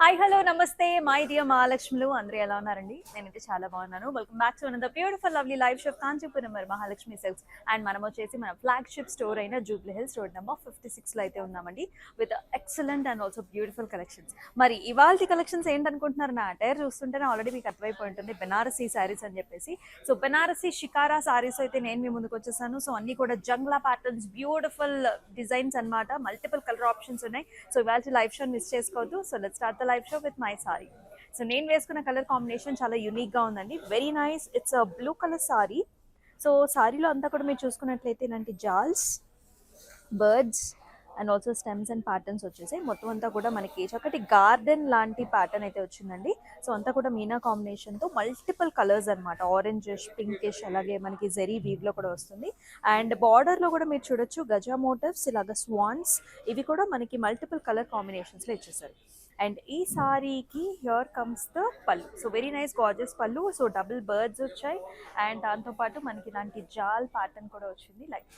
Hi hello నమస్తే my dear మహాలక్ష్ములు అందరూ ఎలా ఉన్నారండి? నేనైతే చాలా బాగున్నాను. Welcome back to another beautiful lovely live show Kanchipuram Mahalakshmi silks. And మనం వచ్చేసి మన ఫ్లాగ్షిప్ స్టోర్ అయిన జూబ్లీ హిల్స్ రోడ్ నెంబర్ 56లో అయితే ఉన్నామండి with excellent and also beautiful collections. మరి ఇవాల్టి కలెక్షన్స్ ఏంటనుకుంటున్నారు? నా అటైర్ చూస్తుంటేనే ఆల్రెడీ మీకు అర్థమైపోయి ఉంటుంది, బెనారసీ శారీస్ అని చెప్పేసి. సో బెనారసీ షికారా శారీస్ అయితే నేను మీ ముందుకు వచ్చేసాను. సో అన్ని కూడా జంగ్లా ప్యాటర్న్స్, బ్యూటిఫుల్ డిజైన్స్ అన్నమాట. మల్టిపుల్ కలర్ ఆప్షన్స్ ఉన్నాయి. సో ఇవాళ లైవ్ షో మిస్ చేసుకోవద్దు. So let's start the live show with my sari. So నేను వేసుకున్న కలర్ కాంబినేషన్ చాలా యూనిక్గా ఉందండి, very nice. It's a blue colour sari. So సారీలో అంతా కూడా మీరు చూసుకున్నట్లయితే ఇలాంటి జాల్స్, birds and also stems and patterns వచ్చేసాయి. మొత్తం అంతా కూడా మనకి చక్కటి గార్డెన్ లాంటి ప్యాటర్న్ అయితే వచ్చిందండి. సో అంతా కూడా మీనా కాంబినేషన్తో మల్టిపుల్ కలర్స్ అనమాట, ఆరెంజిష్, పింకిష్, అలాగే మనకి జెరీ వీవ్లో కూడా వస్తుంది. అండ్ బార్డర్లో కూడా మీరు చూడొచ్చు గజా మోటివ్స్, ఇలాగ స్వాన్స్, ఇవి కూడా మనకి మల్టిపుల్ కలర్ కాంబినేషన్స్లో ఇచ్చేసారు. అండ్ ఈ సారీకి హియర్ కమ్స్ ద పళ్ళు. సో వెరీ నైస్ గార్జియస్ పళ్ళు. సో డబుల్ బర్డ్స్ వచ్చాయి అండ్ దాంతోపాటు మనకి ఇలాంటి జాల్ ప్యాటర్న్ కూడా వచ్చింది లైక్.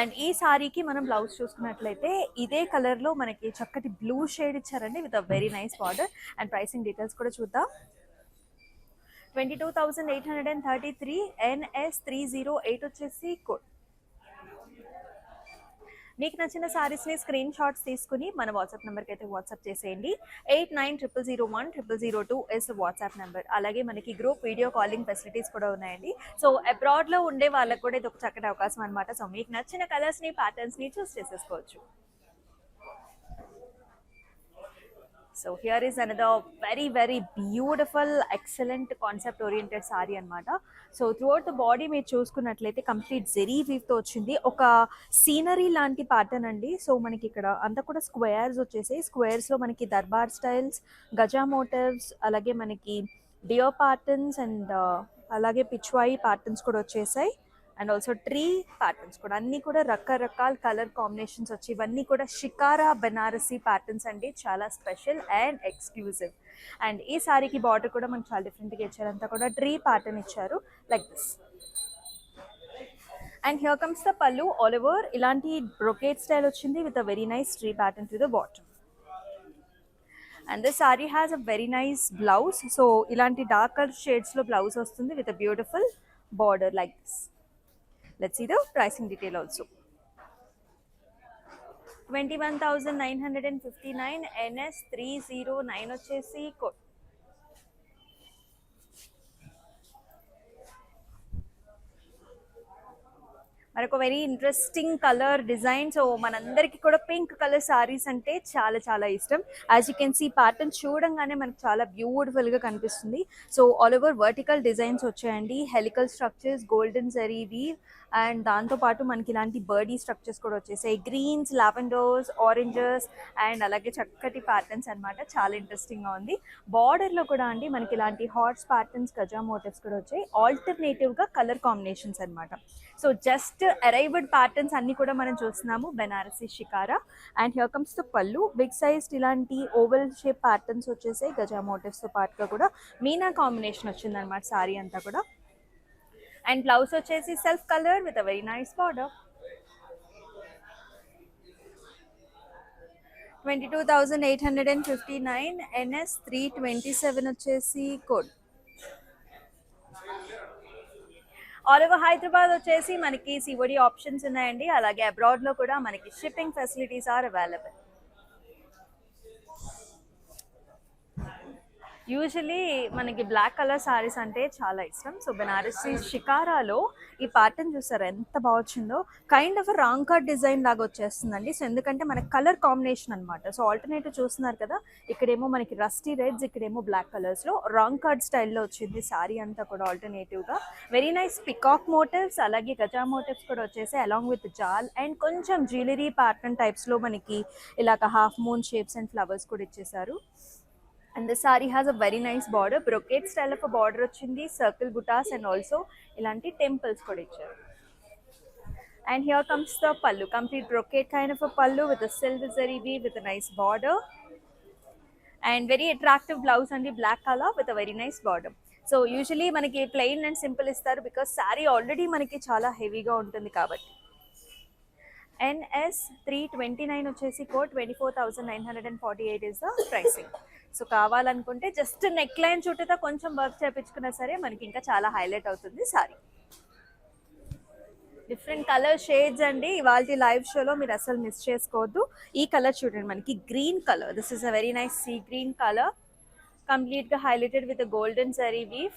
అండ్ ఈ సారీకి మనం బ్లౌజ్ చూసుకున్నట్లయితే ఇదే కలర్లో మనకి చక్కటి బ్లూ షేడ్ ఇచ్చారండి with a very nice border. And pricing details కూడా చూద్దాం. 22,833 NS 308 వచ్చేసి కోడ్. మీకు నచ్చిన సారీస్ని స్క్రీన్ షాట్స్ తీసుకుని మన వాట్సాప్ నెంబర్కి అయితే వాట్సాప్ చేసేయండి. 8900010002 ఇస్ వాట్సాప్ నెంబర్. అలాగే మనకి గ్రూప్ వీడియో కాలింగ్ ఫెసిలిటీస్ కూడా ఉన్నాయండి. సో అబ్రాడ్లో ఉండే వాళ్ళకు కూడా ఇది ఒక చక్కటి అవకాశం అనమాట. సో మీకు నచ్చిన కలర్స్ని, ప్యాటర్న్స్ని చూస్ చేసేసుకోవచ్చు. So here is another very very beautiful excellent concept oriented sorry అనమాట. సో త్రూఅవుట్ ద బాడీ మీరు చూసుకున్నట్లయితే కంప్లీట్ జెరీ వీవ్తో వచ్చింది, ఒక సీనరీ లాంటి ప్యాటర్న్ అండి. సో మనకి ఇక్కడ అంతా కూడా స్క్వేర్స్ వచ్చేసాయి. స్క్వేర్స్లో మనకి దర్బార్ స్టైల్స్, గజా మోటివ్స్, అలాగే మనకి డియో ప్యాటర్న్స్ అండ్ అలాగే పిచ్వాయి ప్యాటర్న్స్ కూడా వచ్చేసాయి. అండ్ ఆల్సో ట్రీ ప్యాటర్న్స్ కూడా, అన్నీ కూడా రకరకాల కలర్ కాంబినేషన్స్ వచ్చి ఇవన్నీ కూడా షికారా బెనారసీ ప్యాటర్న్స్ అండి, చాలా స్పెషల్ అండ్ ఎక్స్క్లూజివ్. అండ్ ఈ సారీకి బార్డర్ కూడా మనకు చాలా డిఫరెంట్గా ఇచ్చారు, అంతా కూడా ట్రీ ప్యాటర్న్ ఇచ్చారు like this. And here comes the పళ్ళు. ఆల్ ఓవర్ ఇలాంటి బ్రొకేట్ స్టైల్ వచ్చింది with a very nice tree pattern to the bottom. And this sorry has a very nice blouse. So ఇలాంటి డార్కర్ షేడ్స్లో బ్లౌజ్ వస్తుంది with a beautiful border like this. Let's see the pricing detail also. 21,959 NS 309 వచ్చేసి code. మరొక very interesting colour design. So మనందరికీ కూడా pink colour saris అంటే చాలా చాలా ఇష్టం. As you can see pattern చూడంగానే మనకు చాలా బ్యూటిఫుల్గా కనిపిస్తుంది. So all over vertical designs వచ్చాయండి, helical structures, golden zari weave, and దాంతోపాటు మనకి ఇలాంటి బర్డీ స్ట్రక్చర్స్ కూడా వచ్చేసాయి, గ్రీన్స్, లావెండర్స్, ఆరెంజెస్ అండ్ అలాగే చక్కటి ప్యాటర్న్స్ అనమాట. చాలా ఇంట్రెస్టింగ్గా ఉంది. బార్డర్లో కూడా అండి మనకి ఇలాంటి హార్ట్స్ ప్యాటర్న్స్, గజా మోటివ్స్ కూడా వచ్చాయి, ఆల్టర్నేటివ్గా కలర్ కాంబినేషన్స్ అనమాట. సో జస్ట్ అరైవ్డ్ ప్యాటర్న్స్ అన్ని కూడా మనం చూస్తున్నాము Banarasi shikara. And here comes the పళ్ళు. బిగ్ సైజ్ ఇలాంటి ఓవల్ షేప్ ప్యాటర్న్స్ వచ్చేసాయి, గజా మోటివ్స్తో పాటుగా కూడా మీనా కాంబినేషన్ వచ్చిందనమాట సారీ అంతా కూడా. అండ్ బ్లౌజ్ వచ్చేసి self colour with a very nice border. 22,859 NS 327 వచ్చేసి కోడ్. ఆల్ ఓవర్ హైదరాబాద్ వచ్చేసి మనకి సిఓడి ఆప్షన్స్ ఉన్నాయండి. అలాగే అబ్రాడ్లో కూడా మనకి shipping facilities are available. Usually మనకి బ్లాక్ కలర్ సారీస్ అంటే చాలా ఇష్టం. సో బెనారసీ షికారాలో ఈ ప్యాటర్న్ చూసారు ఎంత బాగా వచ్చిందో, kind of wrong cut design లాగా వచ్చేస్తుందండి. సో ఎందుకంటే మన కలర్ కాంబినేషన్ అనమాట. సో ఆల్టర్నేటివ్ చూస్తున్నారు కదా, ఇక్కడేమో మనకి రస్టీ రెడ్స్, ఇక్కడేమో బ్లాక్ కలర్స్లో రాంగ్ కట్ స్టైల్లో వచ్చింది సారీ అంతా కూడా ఆల్టర్నేటివ్గా. వెరీ నైస్ పికాక్ మోటివ్స్, అలాగే గజా మోటివ్స్ కూడా వచ్చేసి అలాంగ్ విత్ జాల్ అండ్ కొంచెం జ్యువెలరీ ప్యాటర్న్ టైప్స్లో మనకి ఇలాగ half moon shapes and flowers కూడా ఇచ్చేసారు. And the saree has a very nice border, brocade style of a border వచ్చింది, circle buttas and also ఇలాంటి temples కూడా ఇచ్చారు. And here comes the pallu, complete brocade kind of a pallu with a silver zari weave with a nice border and very attractive blouse and the black color with a very nice border. So usually మనకి plain and simple ఇస్తారు because saree already మనకి చాలా హెవీగా ఉంటుంది కాబట్టి. NS 329 వచ్చేసి code 24,948 is the pricing. So కావాలనుకుంటే just neck line చుట్టూతో కొంచెం వర్క్ చేయించుకున్నా సరే మనకి ఇంకా చాలా హైలైట్ అవుతుంది సారీ. డిఫరెంట్ కలర్ షేడ్స్ అండి ఇవాళ లైవ్ షోలో మీరు అసలు మిస్ చేసుకోవద్దు. ఈ కలర్ చూడండి మనకి green colour, this is a very nice sea green colour, కంప్లీట్గా highlighted with golden zari weave.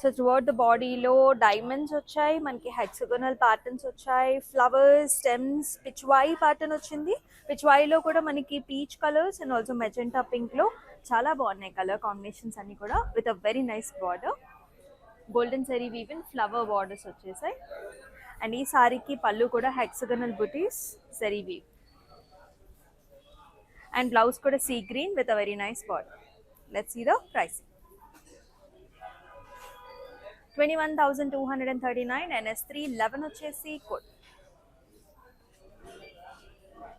So throughout the బాడీలో డైమండ్స్ వచ్చాయి, మనకి హెక్సగోనల్ ప్యాటర్న్స్ వచ్చాయి, ఫ్లవర్స్, స్టెమ్స్, పిచ్వాయి ప్యాటర్న్ వచ్చింది. పిచ్వాయిలో కూడా మనకి peach colours and also magenta పింక్లో చాలా బాగున్నాయి కలర్ కాంబినేషన్స్ అన్ని కూడా with a very nice border. Golden zari weave in flower borders వచ్చేసాయి. అండ్ ఈ సారీకి పళ్ళు కూడా హెక్సగోనల్ బుటీస్ జరీ వీవ్. అండ్ బ్లౌజ్ కూడా sea green with a very nice border. Let's see the price. 21,239 NS311 వచ్చేసి కోడ్.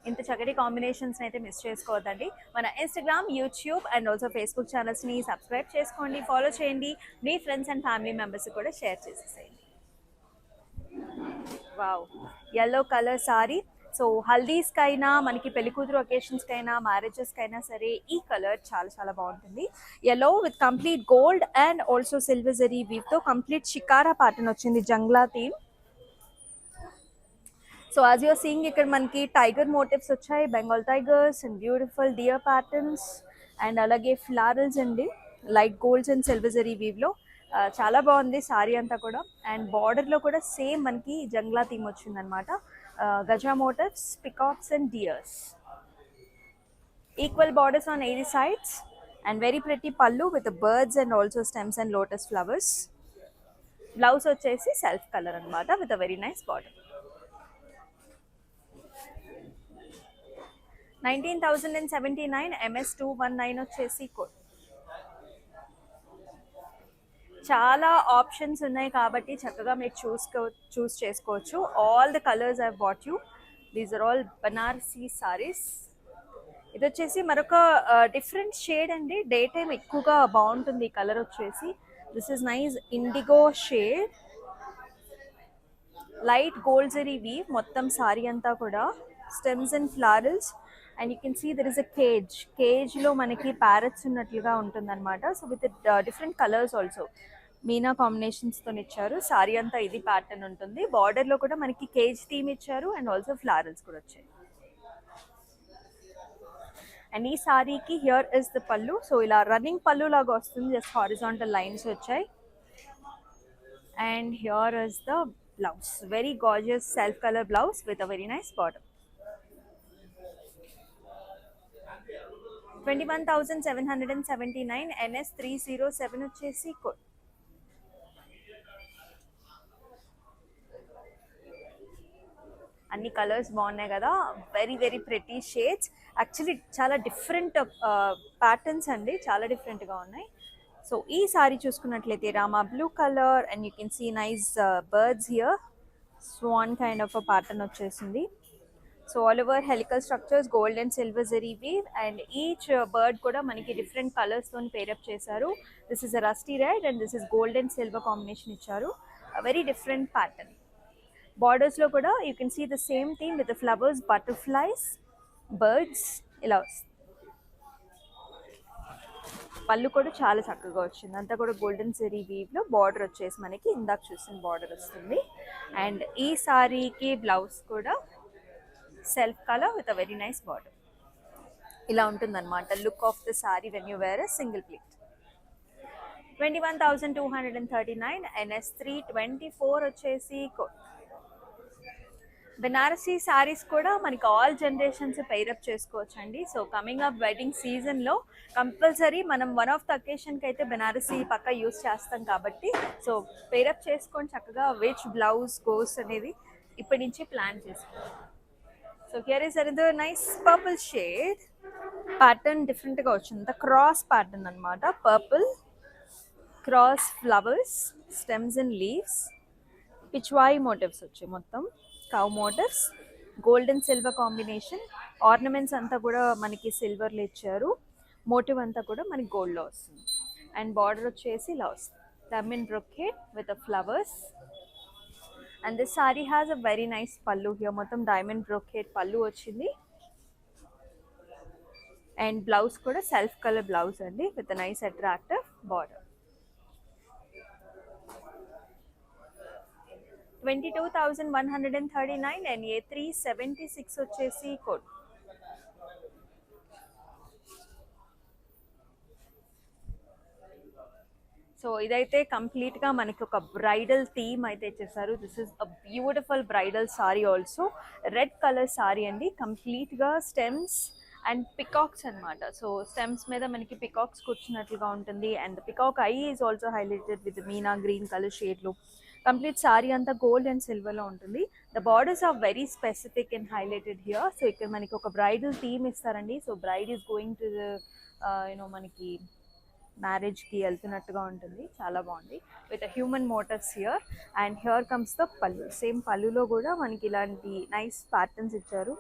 ఇంత చక్కటి కాంబినేషన్స్ అయితే మిస్ చేసుకోవద్దండి. మన Instagram, YouTube and also Facebook ఛానల్స్ని సబ్స్క్రైబ్ చేసుకోండి, ఫాలో చేయండి, మీ ఫ్రెండ్స్ అండ్ ఫ్యామిలీ మెంబర్స్ కూడా షేర్ చేసేసేయండి. Wow, yellow colour sari. So హల్దీస్కైనా మనకి పెళ్లి కూతురు ఒకేషన్స్కైనా మ్యారేజెస్కైనా సరే ఈ కలర్ చాలా చాలా బాగుంటుంది. Yellow with complete gold and also silver zari వీవ్తో కంప్లీట్ షికారా ప్యాటర్న్ వచ్చింది, jangla theme. So as you're seeing ఇక్కడ మనకి టైగర్ మోటివ్స్ వచ్చాయి, Bengal tigers and beautiful deer patterns and అలాగే ఫ్లారల్స్ అండి, light golds and silver zari వీవ్లో. చాలా బాగుంది సారీ అంతా కూడా. అండ్ బార్డర్లో కూడా సేమ్ మనకి జంగ్లా థీమ్ వచ్చిందనమాట. గజా motifs, peacocks and deers, equal borders on either sides and very pretty pallu with birds and also stems and lotus flowers. Blouse వచ్చేసి సెల్ఫ్ కలర్ అనమాట with a very nice border. 19,079 MS219 వచ్చేసి code. చాలా options ఉన్నాయి కాబట్టి చక్కగా మీరు choose చేసుకోవచ్చు. All the colours I bought you, these are all Banarasi saris. ఇది వచ్చేసి మరొక డిఫరెంట్ షేడ్ అండి, డే టైం ఎక్కువగా బాగుంటుంది ఈ కలర్ వచ్చేసి. This is nice indigo shade, light gold zari weave మొత్తం సారీ అంతా కూడా, stems and florals. And you can see there is a కేజ్లో మనకి ప్యారెట్స్ ఉన్నట్లుగా ఉంటుంది అనమాట. So with different colours also meena కాంబినేషన్స్తో ఇచ్చారు. సారీ అంతా ఇది ప్యాటర్న్ ఉంటుంది. బార్డర్లో కూడా మనకి కేజ్ థీమ్ ఇచ్చారు అండ్ ఆల్సో ఫ్లారల్స్ కూడా వచ్చాయి. అండ్ ఈ సారీకి హియర్ ఇస్ ద పళ్ళు. సో ఇలా రన్నింగ్ పళ్ళు లాగా వస్తుంది, జస్ట్ హారిజాంటల్ లైన్స్ వచ్చాయి. And here is the blouse, very gorgeous self colour blouse with a very nice border. 21,779 NS307 వచ్చేసి కోడ్. అన్ని కలర్స్ బాగున్నాయి కదా, very very pretty shades. Actually చాలా డిఫరెంట్ ప్యాటర్న్స్ అండి, చాలా డిఫరెంట్గా ఉన్నాయి. సో ఈ సారీ చూసుకున్నట్లయితే Rama blue colour and you can see nice birds here, swan kind of a pattern వచ్చేసింది. So all over helical structures, gold and silver zari weave and each bird కూడా మనకి డిఫరెంట్ కలర్స్తో పేరప్ చేశారు. This is a rusty red and this is gold and silver combination ఇచ్చారు, very different pattern. బార్డర్స్లో కూడా you can see the same theme with flowers, butterflies, birds ఇలా వస్తుంది. పళ్ళు కూడా చాలా చక్కగా వచ్చింది, అంతా కూడా గోల్డెన్ జరీ వీవ్లో. బార్డర్ వచ్చేసి మనకి ఇందాక చూసిన బార్డర్ వస్తుంది. అండ్ ఈ సారీకి బ్లౌజ్ కూడా self colour with a very nice border. ఇలా ఉంటుందన్నమాట look of the sari when you wear a single pleat. 21,239 NS324 వచ్చేసి కోడ్. బెనారసీ శారీస్ కూడా మనకి ఆల్ జనరేషన్స్ పెయిరప్ చేసుకోవచ్చు అండి. సో కమింగ్ అప్ వెడ్డింగ్ సీజన్లో కంపల్సరీ మనం వన్ ఆఫ్ ద అకేషన్కి అయితే బెనారసీ పక్కా యూస్ చేస్తాం కాబట్టి సో పెయిరప్ చేసుకొని చక్కగా విచ్ బ్లౌజ్ గోస్ అనేది ఇప్పటి నుంచి ప్లాన్ చేసుకోవాలి. So here is another nice purple shade, pattern డిఫరెంట్గా వచ్చింది, క్రాస్ ప్యాటర్న్ అనమాట. Purple cross flowers, stems and leaves, Pichwai motifs వచ్చాయి మొత్తం, cow motifs, gold and silver combination. Ornaments అంతా కూడా మనకి సిల్వర్లో ఇచ్చారు, మోటివ్ అంతా కూడా మనకి గోల్డ్లో వస్తుంది. అండ్ బార్డర్ వచ్చేసి ఇలా వస్తుంది, lemon brocade with flowers. And this sorry has a very nice పల్లు హియర్, మొత్తం డైమండ్ బ్రోకేట్ పల్లు వచ్చింది. అండ్ బ్లౌజ్ కూడా సెల్ఫ్ కలర్ బ్లౌజ్ అండి with nice attractive border. 22,139 and A376 వచ్చేసి కోడ్. సో ఇదైతే కంప్లీట్గా మనకి ఒక బ్రైడల్ థీమ్ అయితే ఇచ్చేసారు. This is a beautiful bridal sari also. Red colour sari అండి, కంప్లీట్గా స్టెమ్స్ అండ్ పికాక్స్ అనమాట. సో స్టెమ్స్ మీద మనకి పికాక్స్ కూర్చున్నట్లుగా ఉంటుంది. And peacock eye is also highlighted with meena green colour షేడ్లో. కంప్లీట్ సారీ అంతా గోల్డ్ అండ్ సిల్వర్లో ఉంటుంది. The borders are very specific and highlighted here. So ఇక్కడ మనకి ఒక బ్రైడల్ థీమ్ ఇస్తారండి. So bride is going to you know మనకి మ్యారేజ్కి వెళ్తున్నట్టుగా ఉంటుంది. చాలా బాగుంది with human motifs here. And here comes the pallu. Same పల్లులో కూడా మనకి ఇలాంటి నైస్ ప్యాటర్న్స్ ఇచ్చారు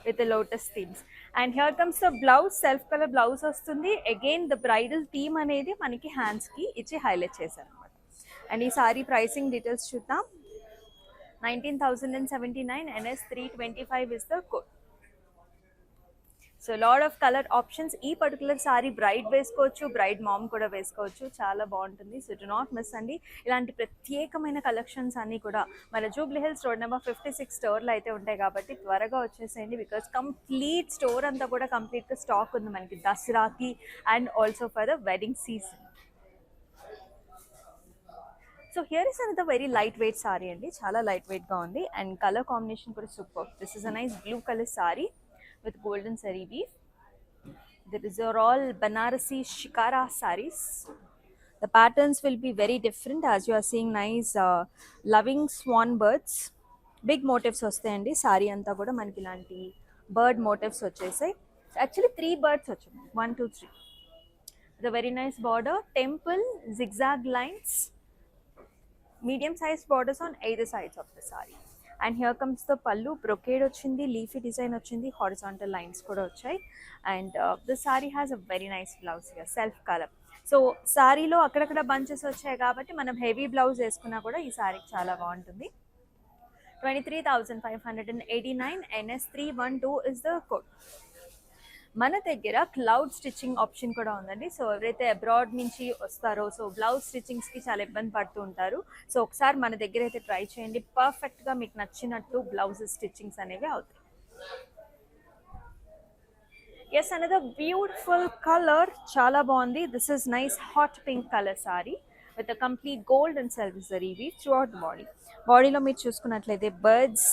with lotus themes. And here comes the blouse, self colour blouse వస్తుంది. అగైన్ ద బ్రైడల్ థీమ్ అనేది మనకి హ్యాండ్స్కి ఇచ్చి హైలైట్ చేశారు అనమాట. అండ్ ఈ సారీ ప్రైసింగ్ డీటెయిల్స్ చూద్దాం. 19,079 NS 325 is the code. So lot of colour options. ఈ పర్టికులర్ సారీ బ్రైడ్ వేసుకోవచ్చు, బ్రైడ్ మామ్ కూడా వేసుకోవచ్చు. చాలా బాగుంటుంది. సో డు నాట్ మిస్ అండి. ఇలాంటి ప్రత్యేకమైన కలెక్షన్స్ అన్నీ కూడా మన జూబ్లీ హిల్స్ రోడ్ నెంబర్ 56 స్టోర్లో అయితే ఉంటాయి కాబట్టి త్వరగా వచ్చేసేయండి. బికాస్ కంప్లీట్ స్టోర్ అంతా కూడా కంప్లీట్గా స్టాక్ ఉంది మనకి దసరాకి and also for the wedding season. So here is another very light weight sorry అండి, చాలా లైట్ వెయిట్గా ఉంది. అండ్ కలర్ కాంబినేషన్ కూడా super. This is a nice blue colour sorry with golden zari weave. These are all Banarasi Shikara sarees. The patterns will be very different as you are seeing nice loving swan birds. Big motifs వస్తాయండి. Sorry అంతా కూడా మనకి ఇలాంటి bird motifs వచ్చేసాయి. Actually 3 birds వచ్చాయి, 1 2 3. The very nice border, temple, zigzag lines, medium sized borders on either sides of the saree. And here comes the pallu, brocade వచ్చింది, leafy design వచ్చింది, horizontal lines కూడా వచ్చాయి. And the sari has a very nice blouse here, self colour. So సారీలో అక్కడక్కడ bunches వచ్చాయి కాబట్టి మనం heavy blouse వేసుకున్నా కూడా ఈ సారీకి చాలా బాగుంటుంది. 23,589 NS 312 ఇస్ ద కోడ్. మన దగ్గర క్లౌడ్ స్టిచ్చింగ్ ఆప్షన్ కూడా ఉందండి. సో ఎవరైతే అబ్రాడ్ నుంచి వస్తారో సో బ్లౌజ్ స్టిచ్చింగ్స్కి చాలా ఇబ్బంది పడుతూ ఉంటారు. సో ఒకసారి మన దగ్గర అయితే ట్రై చేయండి, పర్ఫెక్ట్గా మీకు నచ్చినట్టు బ్లౌజ్ స్టిచ్చింగ్స్ అనేవి అవుతాయి. ఎస్, అనదర్ బ్యూటిఫుల్ కలర్, చాలా బాగుంది. This is nice hot pink colour sari with a complete gold and silver zari weave throughout body. బాడీలో మీరు చూసుకున్నట్లయితే బర్డ్స్,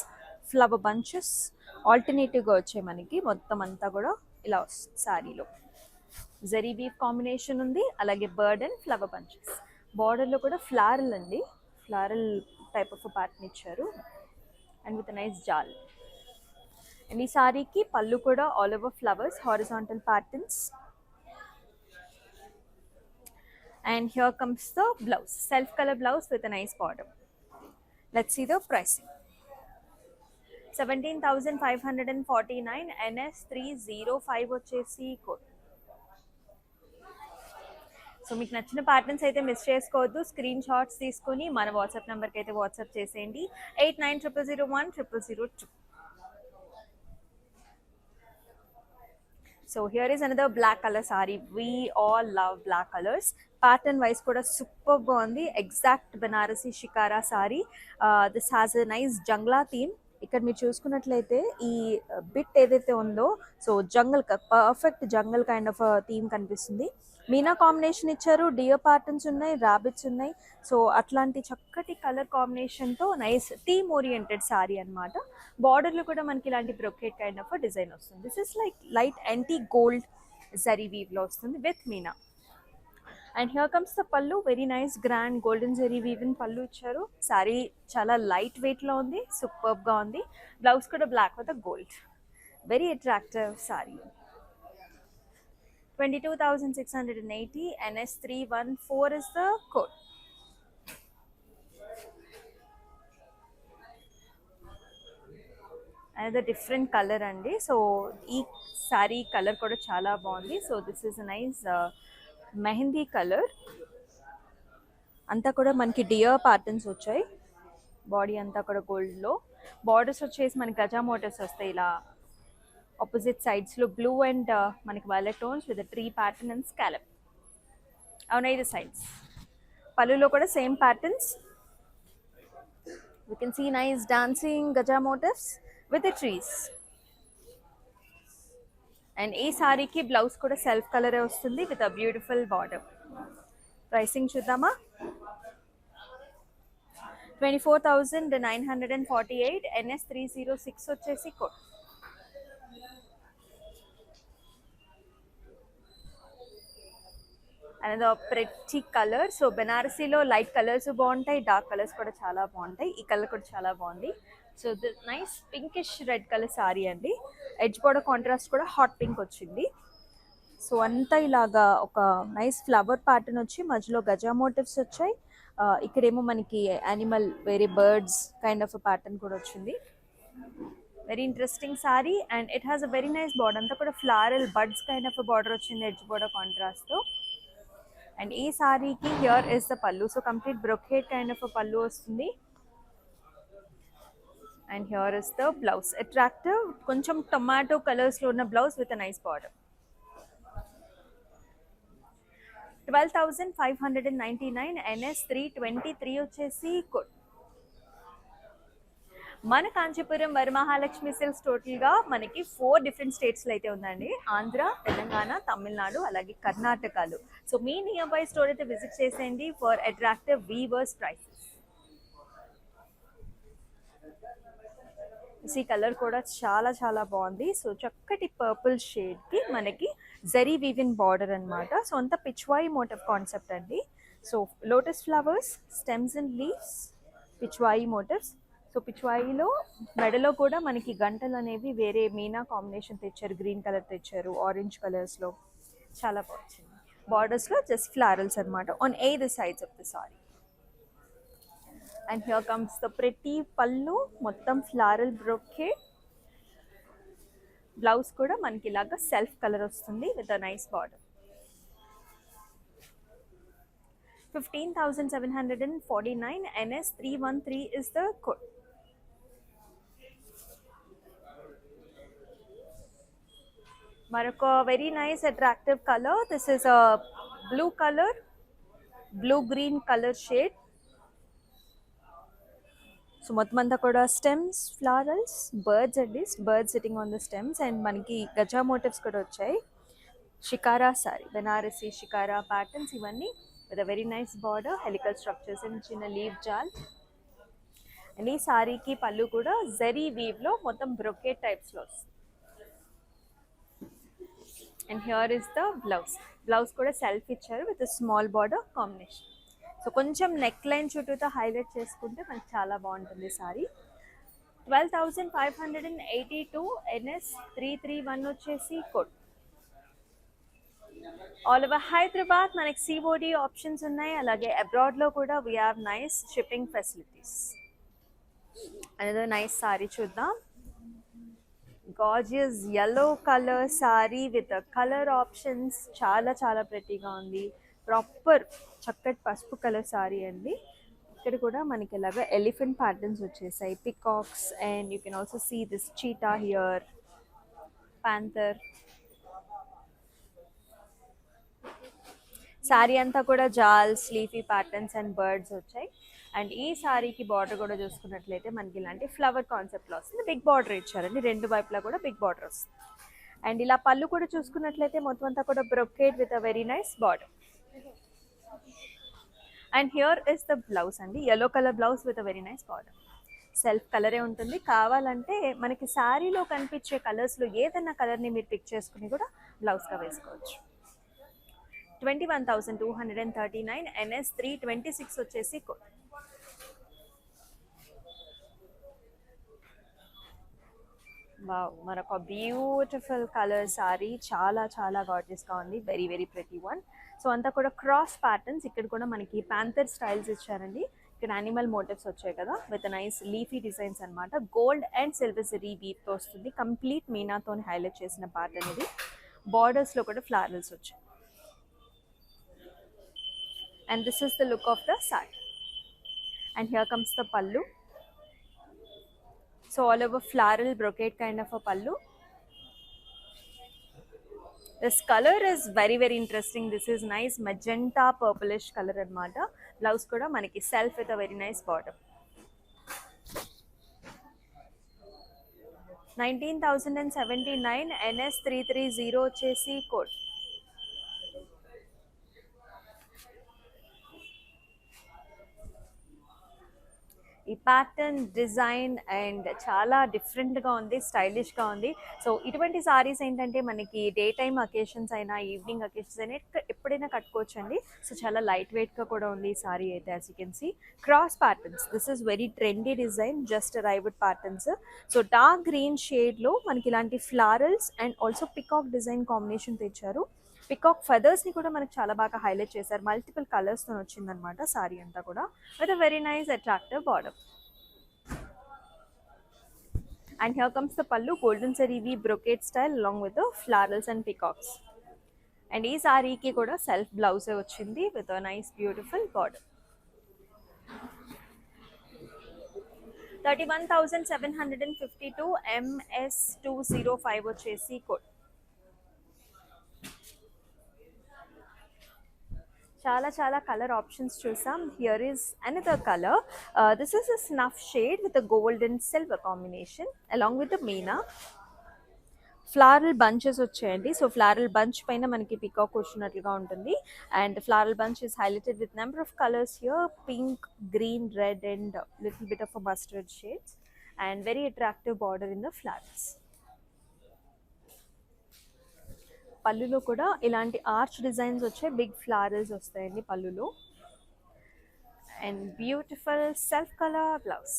ఫ్లవర్ బంచెస్ ఆల్టర్నేటివ్గా వచ్చాయి మనకి. మొత్తం అంతా కూడా ఇలా వస్తుంది. సారీలో జరీ వీవ్ కాంబినేషన్ ఉంది, అలాగే బర్డ్ అండ్ ఫ్లవర్ బంచెస్. బార్డర్లో కూడా ఫ్లారల్ అండి, ఫ్లారల్ టైప్ ఆఫ్ ప్యాటర్న్ ఇచ్చారు and with nice jaal. And ఈ సారీకి పళ్ళు కూడా all over flowers, horizontal patterns. And here comes the blouse, self colour blouse with nice border. Let's see the pricing. 17,549 NS 305 వచ్చేసి code. So మీకు నచ్చిన patterns అయితే miss చేసుకోవద్దు. స్క్రీన్ షాట్స్ తీసుకొని మన వాట్సాప్ నెంబర్కి అయితే వాట్సాప్ చేసేయండి 8900010002. So here is another black colour sari. We all love black colours. Pattern wise కూడా సూపర్గా ఉంది. Exact Banarasi shikara sari. This has a nice jangla theme. ఇక్కడ మీరు చూసుకున్నట్లయితే ఈ బిట్ ఏదైతే ఉందో so jungle, perfect jungle kind of theme కనిపిస్తుంది. మీనా కాంబినేషన్ ఇచ్చారు, డియర్ ప్యాటర్న్స్ ఉన్నాయి, ర్యాబిట్స్ ఉన్నాయి. సో అట్లాంటి చక్కటి కలర్ కాంబినేషన్తో నైస్ థీమ్ ఓరియంటెడ్ సారీ అనమాట. బార్డర్లో కూడా మనకి ఇలాంటి బ్రొకేట్ కైండ్ ఆఫ్ డిజైన్ వస్తుంది. This is like light antique gold zari వీవ్లో వస్తుంది with meena. And here comes the pallu, very nice grand golden zari woven pallu ఇచ్చారు. సారీ చాలా లైట్ వెయిట్లో ఉంది, సూపర్గా ఉంది. బ్లౌజ్ కూడా black with gold, very attractive sari. 22,680 NS 314 is the code. Another different color అండి. సో ఈ సారీ కలర్ కూడా చాలా బాగుంది. So this is nice mehndi colour అంతా కూడా మనకి డియర్ ప్యాటర్న్స్ వచ్చాయి. బాడీ అంతా కూడా గోల్డ్లో. బార్డర్స్ వచ్చేసి మనకి గజా మోటివ్స్ వస్తాయి ఇలా ఆపోజిట్ సైడ్స్లో బ్లూ అండ్ మనకి violet tones with tree pattern and scallop. అవునా, ఇది సైడ్స్. పళ్ళులో కూడా same patterns. We can see nice dancing gaja motifs with the trees. And ee saree ki blouse kuda self color vastundi with a beautiful border. Pricing chudama 24,948 NS 306 వచ్చేసి code. అనేది pretty colour. So బెనారసీలో light colours బాగుంటాయి, dark colours కూడా చాలా బాగుంటాయి. ఈ colour కూడా చాలా బాగుంది. So this nice pinkish red colour sari అండి. ఎడ్జ్ బోర్డర్ కాంట్రాస్ట్ కూడా హాట్ పింక్ వచ్చింది. సో అంతా ఇలాగా ఒక నైస్ ఫ్లవర్ ప్యాటర్న్ వచ్చి మధ్యలో గజా మోటివ్స్ వచ్చాయి. ఇక్కడేమో మనకి యానిమల్ వేరే బర్డ్స్ కైండ్ ఆఫ్ ప్యాటర్న్ కూడా వచ్చింది. Very interesting sorry and it has a very nice border. అంతా కూడా floral birds kind of border వచ్చింది ఎడ్జ్ బోర్డర్ కాంట్రాస్ట్తో. అండ్ ఈ సారీకి హియర్ ఇస్ ద పల్లు. So complete brocade kind of పల్లు వస్తుంది. And here is the blouse. Attractive కొంచెం tomato కలర్స్లో ఉన్న blouse with a nice border. 12,599 NS 323 వచ్చేసి కోడ్. మన కాంచీపురం వరమహాలక్ష్మి సిల్క్స్ టోటల్గా మనకి 4 డిఫరెంట్ స్టేట్స్లో అయితే ఉందండి. ఆంధ్ర, తెలంగాణ, తమిళనాడు, అలాగే కర్ణాటకలో. సో మీ నియర్ బై స్టోర్ అయితే విజిట్ చేసేయండి ఫర్ అట్రాక్టివ్ వీవర్స్ ప్రైసెస్. ఈ కలర్ కూడా చాలా చాలా బాగుంది. సో చక్కటి పర్పుల్ షేడ్కి మనకి జరీ వీవిన్ బార్డర్ అనమాట. సో అంతా పిచ్వాయి మోటివ్ కాన్సెప్ట్ అండి. So lotus flowers, stems and leaves, Pichwai motifs. So పిచ్వాయిలో మెడలో కూడా మనకి గంటలు అనేవి వేరే మీనా కాంబినేషన్ తెచ్చారు. గ్రీన్ కలర్ తెచ్చారు, ఆరెంజ్ కలర్స్లో చాలా బాగుంది. బార్డర్స్లో జస్ట్ ఫ్లారల్స్ అనమాట on either sides of the sorry. And here comes the pretty పల్లు, మొత్తం ఫ్లారల్ బ్రొకేట్. బ్లౌజ్ కూడా మనకి ఇలాగా సెల్ఫ్ కలర్ వస్తుంది with a nice border. 15,749 NS 313 is the code. మరొక very nice attractive colour. This is a blue colour, blue green colour shade. So మొత్తం అంతా కూడా స్టెమ్స్, ఫ్లారల్స్, బర్డ్స్ అండి, birds sitting on the stems. And మనకి గజా motifs కూడా వచ్చాయి. Shikara sorry, Banarasi shikara patterns ఇవన్నీ with a very nice border, helical structures and చిన్న లీవ్ జాల్. అండ్ ఈ సారీకి పళ్ళు కూడా జరీ వీవ్లో మొత్తం బ్రొకేట్ టైప్స్లో వస్తుంది. And here is the blouse. Blouse కూడా సెల్ఫ్ ఇచ్చారు with small border combination. So కొంచెం నెక్ లైన్ చుట్టూతో హైలైట్ చేసుకుంటే మనకి చాలా బాగుంటుంది సారీ. 12,582 NS 331 వచ్చేసి కోడ్. ఆల్ ఓవర్ హైదరాబాద్ మనకి సిఓడి ఆప్షన్స్ ఉన్నాయి. అలాగే అబ్రాడ్లో కూడా we have nice shipping facilities. అనేది నైస్ సారీ చూద్దాం. Gorgeous yellow colour sari with colour options. చాలా చాలా ప్రెట్టీగా ఉంది. ప్రాపర్ చక్కటి పసుపు కలర్ సారీ అండి. ఇక్కడ కూడా మనకి ఇలాగా ఎలిఫెంట్ ప్యాటర్న్స్ వచ్చేసాయి, peacocks. And you can also see this cheetah here, panther. Sari అంతా కూడా jaals, leafy patterns and birds వచ్చాయి. అండ్ ఈ సారీకి బార్డర్ కూడా చూసుకున్నట్లయితే మనకి ఇలాంటి ఫ్లవర్ కాన్సెప్ట్లో వస్తుంది. బిగ్ బార్డర్ ఇచ్చారండి, రెండు వైపులా కూడా బిగ్ బార్డర్ వస్తుంది. అండ్ ఇలా పళ్ళు కూడా చూసుకున్నట్లయితే మొత్తం అంతా కూడా brocade with a very nice border. And here is the blouse అండి, yellow colour blouse with a very nice border. Self కలరే ఉంటుంది. కావాలంటే మనకి శారీలో కనిపించే కలర్స్లో ఏదైనా కలర్ని మీరు పిక్ చేసుకుని కూడా బ్లౌజ్గా వేసుకోవచ్చు. 21,239 NS 326 వచ్చేసి కోడ్. వావ్, మరొక బ్యూటిఫుల్ కలర్ సారీ. చాలా చాలా గార్జియస్గా ఉంది. Very very pretty one. So అంతా కూడా క్రాస్ ప్యాటర్న్స్. ఇక్కడ కూడా మనకి ప్యాంథర్ స్టైల్స్ ఇచ్చారండి. ఇక్కడ యానిమల్ మోటివ్స్ వచ్చాయి కదా విత్ నైస్ లీఫీ డిజైన్స్ అనమాట. గోల్డ్ అండ్ సిల్వర్ జరీ వీవ్తో వస్తుంది. కంప్లీట్ మీనాతో హైలైట్ చేసిన ప్యాటర్న్ ఇది. బార్డర్స్లో కూడా ఫ్లారల్స్ వచ్చాయి. And this is the look of the sari. And here comes the pallu. So all over floral brocade kind of a pallu. This color is very interesting. This is nice magenta purplish color anamata. Blouse kuda manaki self with a very nice border. 19,079 NS330 వచ్చేసి code. ఈ pattern design and చాలా డిఫరెంట్గా ఉంది, స్టైలిష్గా ఉంది. So ఇటువంటి సారీస్ ఏంటంటే మనకి డే టైమ్ అకేషన్స్ అయినా ఈవినింగ్ అకేషన్స్ అయినా ఎప్పుడైనా కట్టుకోవచ్చు అండి. సో చాలా లైట్ వెయిట్గా కూడా ఉంది ఈ సారీ అయితే. As you can see cross patterns, this is very trendy design, just arrived patterns. So dark green షేడ్లో మనకి ఇలాంటి florals and also peacock design combination తెచ్చారు. పికాక్ ఫెదర్స్ని కూడా మనకు చాలా బాగా హైలైట్ చేశారు. మల్టిపుల్ కలర్స్తో వచ్చిందనమాట సారీ అంతా కూడా, with a very nice attractive border. And here comes the pallu, golden zari weave brocade style along with the florals and peacocks. And ee saree ki kuda self blouse ochindi with a nice beautiful border. 31,752 MS205 వచ్చేసి code. చాలా colour options చూసాం. Here is another colour. This is a snuff shade with a gold and silver combination along with the Meena. Floral bunches వచ్చాయండి. So floral bunch పైన మనకి peacock వచ్చినట్లుగా ఉంటుంది. And floral bunch is highlighted with number of colours here, pink, green, red and little bit of a mustard shades. And very attractive border in the florals. పళ్ళులో కూడా ఇలాంటి arch designs వచ్చాయి, big florals వస్తాయండి పళ్ళులో. And beautiful self colour blouse.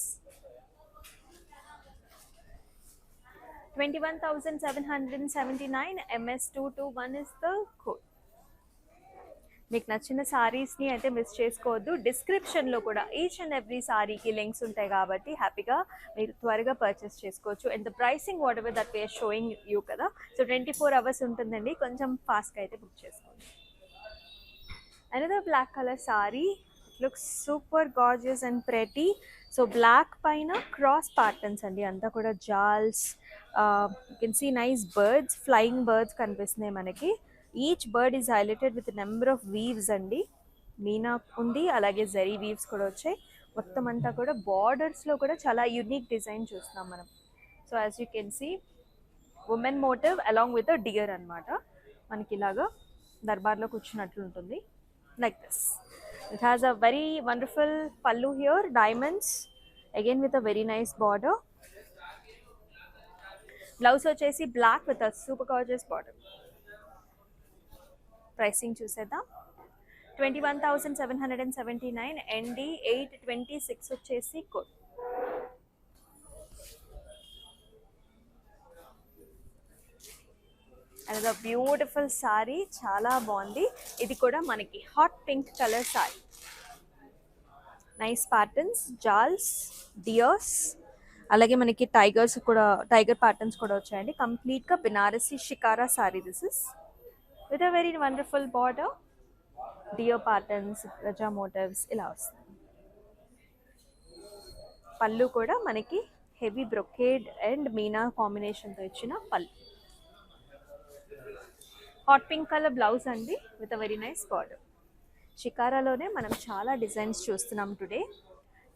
21,779 MS221 is the code. మీకు నచ్చిన సారీస్ని అయితే miss చేసుకోవద్దు. డిస్క్రిప్షన్లో కూడా ఈచ్ అండ్ ఎవ్రీ సారీకి లింక్స్ ఉంటాయి కాబట్టి హ్యాపీగా మీరు త్వరగా పర్చేస్ చేసుకోవచ్చు. And the pricing whatever that we're showing you కదా. సో 24 hours ఉంటుందండి, కొంచెం ఫాస్ట్గా అయితే బుక్ చేసుకోండి. Another black colour sari, it looks super gorgeous and pretty. So black పైన క్రాస్ ప్యాటర్న్స్ అండి, అంతా కూడా jaals. You can see nice birds, flying birds కనిపిస్తున్నాయి మనకి. Each bird is highlighted with number of weaves అండి. మీనా ఉంది, అలాగే జరీ వీవ్స్ కూడా వచ్చాయి. మొత్తం అంతా కూడా బార్డర్స్లో కూడా చాలా యూనిక్ డిజైన్ చూస్తున్నాం మనం. So as you can see women motif along with a deer అనమాట. మనకి ఇలాగా దర్బార్లో కూర్చున్నట్లు ఉంటుంది, like this. It has a very wonderful pallu here, diamonds again with a very nice border. Blouse వచ్చేసి black with a super gorgeous border. Pricing చూసేద్దాం. 21,779 ND 826 వచ్చేసి code. Another beautiful sorry, చాలా బాగుంది. ఇది కూడా మనకి hot pink colour sari. Nice patterns, jaals, deers, అలాగే మనకి టైగర్స్ కూడా, టైగర్ ప్యాటర్న్స్ కూడా వచ్చాయండి. కంప్లీట్గా Banarasi Shikara sari this is with a very wonderful border, deer patterns, raja motifs ఇలా వస్తుంది. పళ్ళు కూడా మనకి హెవీ బ్రొకేడ్ అండ్ మీనా కాంబినేషన్తో ఇచ్చిన pallu. Hot pink colour blouse అండి with a very nice border. షికారాలోనే మనం చాలా డిజైన్స్ చూస్తున్నాం టుడే.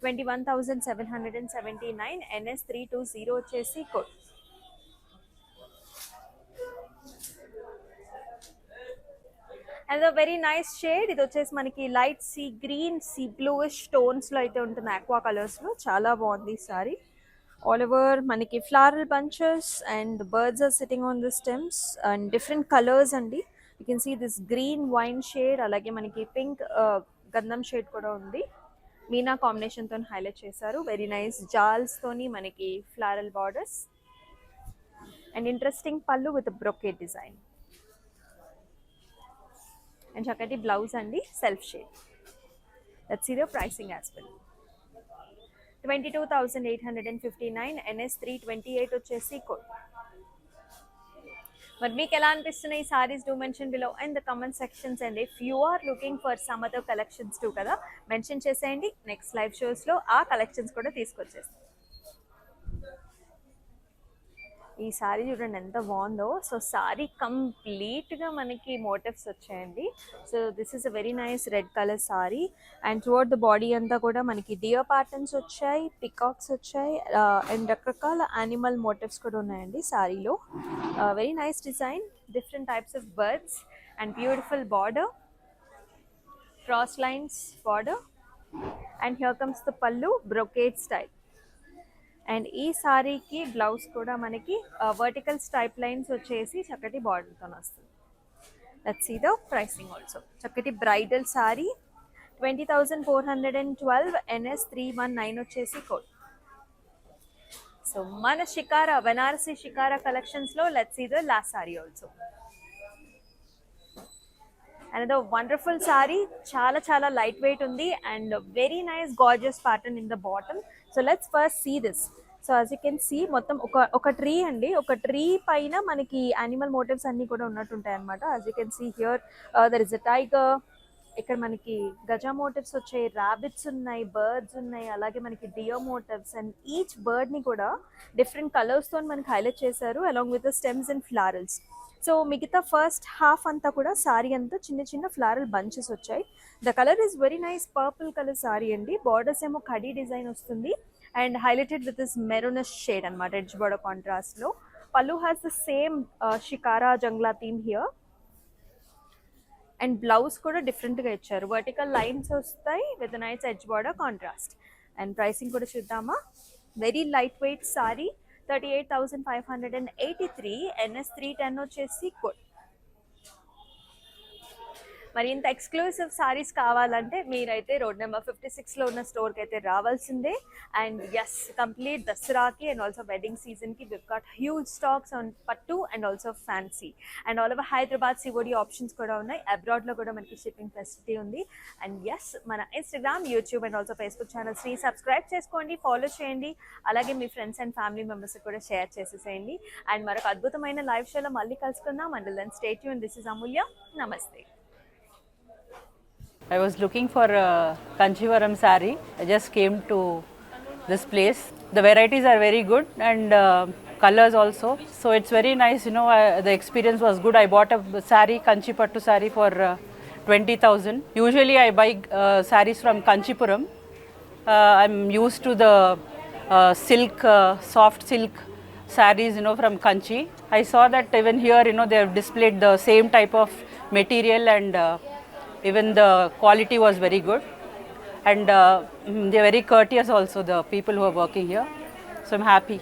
21,779 NS320 వచ్చేసి code. And very nice shade, ఇది వచ్చేసి మనకి light sea green, sea bluish టోన్స్లో అయితే ఉంటుంది, ఆక్వా కలర్స్లో. చాలా బాగుంది సారీ. ఆల్ ఓవర్ మనకి floral bunches and birds are sitting on the stems and different colours అండి. You can see this green wine shade, అలాగే మనకి పింక్ గంధం షేడ్ కూడా ఉంది. మీనా కాంబినేషన్తో హైలైట్ చేశారు. వెరీ నైస్ జాల్స్తోని మనకి ఫ్లారల్ బార్డర్స్ అండ్ ఇంట్రెస్టింగ్ పళ్ళు విత్ బ్రొకేడ్ డిజైన్. అండ్ చక్కటి బ్లౌజ్ అండి, self shade. Let's see the pricing as well. 22,859 NS328 వచ్చేసి కోడ్. మరి మీకు ఎలా అనిపిస్తున్నాయి ఈ saris? Do mention below in the comment sections. And if you are looking for some other collections too కదా, mention చేసేయండి. నెక్స్ట్ లైవ్ షోస్లో ఆ కలెక్షన్స్ కూడా తీసుకొచ్చేస్తాం. ఈ సారీ చూడండి ఎంత బాగుందో. సో సారీ కంప్లీట్గా మనకి మోటివ్స్ వచ్చాయండి. So this is a very nice red colour sari. And toward the body అంతా కూడా మనకి డియర్ ప్యాటర్న్స్ వచ్చాయి, పికాక్స్ వచ్చాయి, అండ్ రకరకాల యానిమల్ మోటివ్స్ కూడా ఉన్నాయండి సారీలో. Very nice design, different types of birds and beautiful border, cross lines border. And here comes the pallu, brocade style. And ఈ సారీకి బ్లౌజ్ కూడా మనకి వర్టికల్ స్ట్రైప్ లైన్స్ వచ్చేసి చక్కటి బార్డర్తో వస్తుంది. Let's see the pricing also. చక్కటి బ్రైడల్ సారీ, 20,412, NS 319 వచ్చేసి కోడ్. సో మన షికారా, బనారసి షికారా కలెక్షన్స్లో let's see the last sari also. another wonderful saree, చాలా చాలా లైట్ వెయిట్ ఉంది and very nice gorgeous pattern in the bottom. So let's first see this. So as you can see మొత్తం ఒక tree అండి, ఒక tree పైన మనకి యానిమల్ మోటివ్స్ అన్నీ కూడా ఉన్నట్టుంటాయి అనమాట. As you can see here there is a tiger, ఇక్కడ మనకి గజా మోటివ్స్ వచ్చాయి, ర్యాబిట్స్ ఉన్నాయి, బర్డ్స్ ఉన్నాయి, అలాగే మనకి డియర్ మోటివ్స్. అండ్ ఈచ్ బర్డ్ని కూడా డిఫరెంట్ కలర్స్తో మనకి హైలైట్ చేశారు along with the stems and florals. So మిగతా ఫస్ట్ హాఫ్ అంతా కూడా సారీ అంతా చిన్న చిన్న ఫ్లారల్ బంచెస్ వచ్చాయి. The colour is very nice purple colour sari అండి. బార్డర్స్ ఏమో కడీ డిజైన్ వస్తుంది and highlighted with this maroonish shade అనమాట, ఎడ్జ్ బార్డర్ కాంట్రాస్ట్లో. Pallu has the same Shikara jangla theme here. And blouse కూడా డిఫరెంట్గా ఇచ్చారు, వర్టికల్ లైన్స్ వస్తాయి with nice edge border contrast. And pricing కూడా చూద్దామా. Very light weight sari, 38,583, NS 310 వచ్చేసి కోడ్. మరి ఇంత ఎక్స్క్లూసివ్ సారీస్ కావాలంటే మీరైతే రోడ్ నెంబర్ 56లో ఉన్న స్టోర్కి అయితే రావాల్సిందే. అండ్ ఎస్, కంప్లీట్ దసరాకి అండ్ ఆల్సో వెడ్డింగ్ సీజన్కి we've got huge stocks on pattu and also fancy. And all over Hyderabad COD options కూడా ఉన్నాయి, అబ్రాడ్లో కూడా మనకి షిప్పింగ్ ఫెసిలిటీ ఉంది. అండ్ ఎస్, మన Instagram, YouTube and also Facebook ఛానల్స్ని సబ్స్క్రైబ్ చేసుకోండి, ఫాలో చేయండి, అలాగే మీ ఫ్రెండ్స్ అండ్ ఫ్యామిలీ మెంబర్స్కి కూడా షేర్ చేసేసేయండి. అండ్ మరొక అద్భుతమైన లైవ్ షోలో మళ్ళీ కలుసుకుందాం. Until then stay tune. This is Amulya. నమస్తే. I was looking for a Kanchivaram saree. I just came to this place. The varieties are very good and colors also. So it's very nice, you know, the experience was good. I bought a saree, Kanchi Pattu saree for 20,000. Usually I buy sarees from Kanchipuram. I'm used to the silk, soft silk sarees, you know, from Kanchi. I saw that even here, you know, they have displayed the same type of material and even the quality was very good, and they are very courteous also, the people who are working here, so I'm happy.